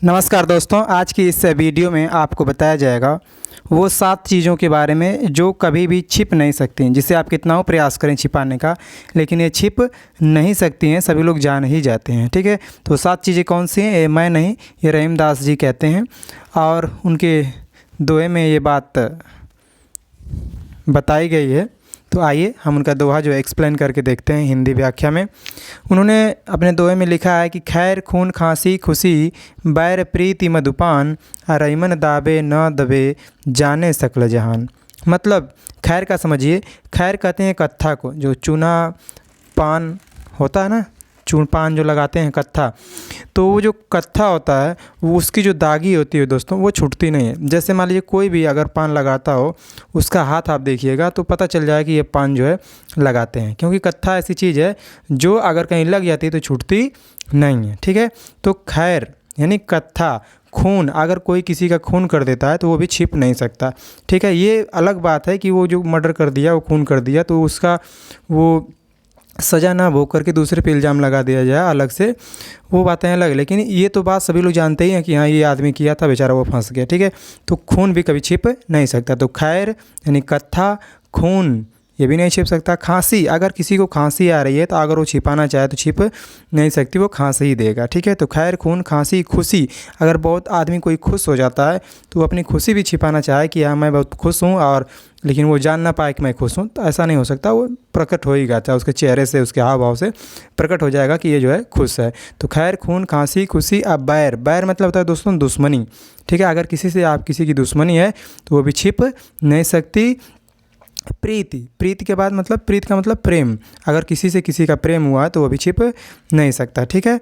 नमस्कार दोस्तों, आज की इस वीडियो में आपको बताया जाएगा वो 7 चीज़ों के बारे में जो कभी भी छिप नहीं सकती, जिसे आप कितना हो प्रयास करें छिपाने का, लेकिन ये छिप नहीं सकती हैं, सभी लोग जान ही जाते हैं। ठीक है, तो 7 चीज़ें कौन सी हैं? ये मैं नहीं, ये रहीमदास जी कहते हैं और उनके दोहे में ये बात बताई गई है। तो आइए हम उनका दोहा जो एक्सप्लेन करके देखते हैं हिंदी व्याख्या में। उन्होंने अपने दोहे में लिखा है कि खैर खून खांसी खुशी बैर प्रीति मधुपान रईमन दाबे न दबे जाने सकल जहान। मतलब खैर का समझिए, खैर कहते हैं कत्था को, जो चूना पान होता है ना, चून पान जो लगाते हैं कत्था, तो वो जो कत्था होता है वो उसकी जो दागी होती है दोस्तों वो छूटती नहीं है। जैसे मान लीजिए कोई भी अगर पान लगाता हो, उसका हाथ आप देखिएगा तो पता चल जाएगा कि ये पान जो है लगाते हैं, क्योंकि कत्था ऐसी चीज़ है जो अगर कहीं लग जाती है तो छूटती नहीं है। ठीक है, तो खैर यानी कत्था, खून, अगर कोई किसी का खून कर देता है तो वो भी छिप नहीं सकता। ठीक है, ये अलग बात है कि वो जो मर्डर कर दिया, वो खून कर दिया, तो उसका वो सज़ा ना भोग करके दूसरे पे इल्ज़ाम लगा दिया जाए अलग से, वो बातें अलग। लेकिन ये तो बात सभी लोग जानते ही हैं कि हाँ ये आदमी किया था, बेचारा वो फंस गया। ठीक है, तो खून भी कभी छिप नहीं सकता। तो खैर यानी कत्था, खून ये भी नहीं छिप सकता। खांसी, अगर किसी को खांसी आ रही है तो अगर वो छिपाना चाहे तो छिप नहीं सकती, वो खांसी ही देगा। ठीक है, तो खैर खून खांसी खुशी, अगर बहुत आदमी कोई खुश हो जाता है तो वो अपनी खुशी भी छिपाना चाहे कि हाँ मैं बहुत खुश हूँ, और लेकिन वो जान ना पाए कि मैं खुश हूँ, तो ऐसा नहीं हो सकता, वो प्रकट हो ही जाता है, उसके चेहरे से, उसके हाव भाव से प्रकट हो जाएगा कि ये जो है खुश है। तो खैर खून खांसी खुशी। अब बैर, बैर मतलब होता है दोस्तों दुश्मनी। ठीक है, अगर किसी से आप किसी की दुश्मनी है तो वो भी छिप नहीं सकती। प्रीति, प्रीति के बाद मतलब प्रीत का मतलब प्रेम, अगर किसी से किसी का प्रेम हुआ तो वो भी छिप नहीं सकता। ठीक है,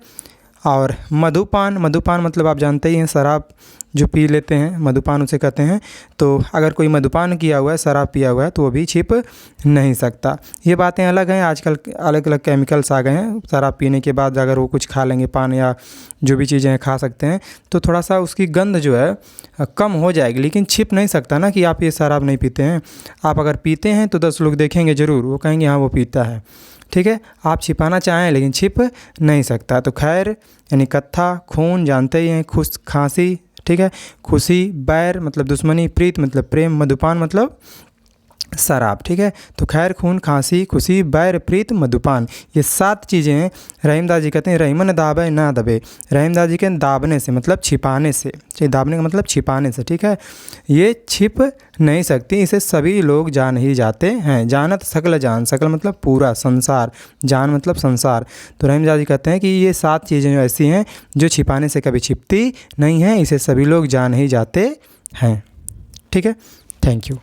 और मधुपान, मधुपान मतलब आप जानते ही हैं, शराब जो पी लेते हैं मधुपान उसे कहते हैं। तो अगर कोई मधुपान किया हुआ है, शराब पिया हुआ है, तो वो भी छिप नहीं सकता। ये बातें अलग हैं, आजकल अलग अलग केमिकल्स आ गए हैं। शराब पीने के बाद अगर वो कुछ खा लेंगे, पान या जो भी चीज़ें खा सकते हैं, तो थोड़ा सा उसकी गंध जो है कम हो जाएगी, लेकिन छिप नहीं सकता ना कि आप ये शराब नहीं पीते हैं। आप अगर पीते हैं तो 10 लोग देखेंगे ज़रूर, वो कहेंगे हाँ वो पीता है। ठीक है, आप छिपाना चाहें लेकिन छिप नहीं सकता। तो खैर यानी कत्था, खून जानते ही हैं, खुश खांसी, ठीक है, खुशी, बैर मतलब दुश्मनी, प्रीत मतलब प्रेम, मधुपान मतलब शराब। ठीक है, तो खैर खून खांसी खुशी बैर प्रीत मधुपान, ये 7 चीज़ें हैं। रहीमदास जी कहते हैं रहीमन दाबे ना दबे। रहीमदास जी के दाबने से मतलब छिपाने से, दाबने का मतलब छिपाने से। ठीक है, ये छिप नहीं सकती, इसे सभी लोग जान ही जाते हैं। जानत सकल जान, सकल मतलब पूरा संसार, जान मतलब संसार। तो रहीमदास जी कहते हैं कि ये 7 चीज़ें जो ऐसी हैं जो छिपाने से कभी छिपती नहीं हैं, इसे सभी लोग जान ही जाते हैं। ठीक है, थैंक यू।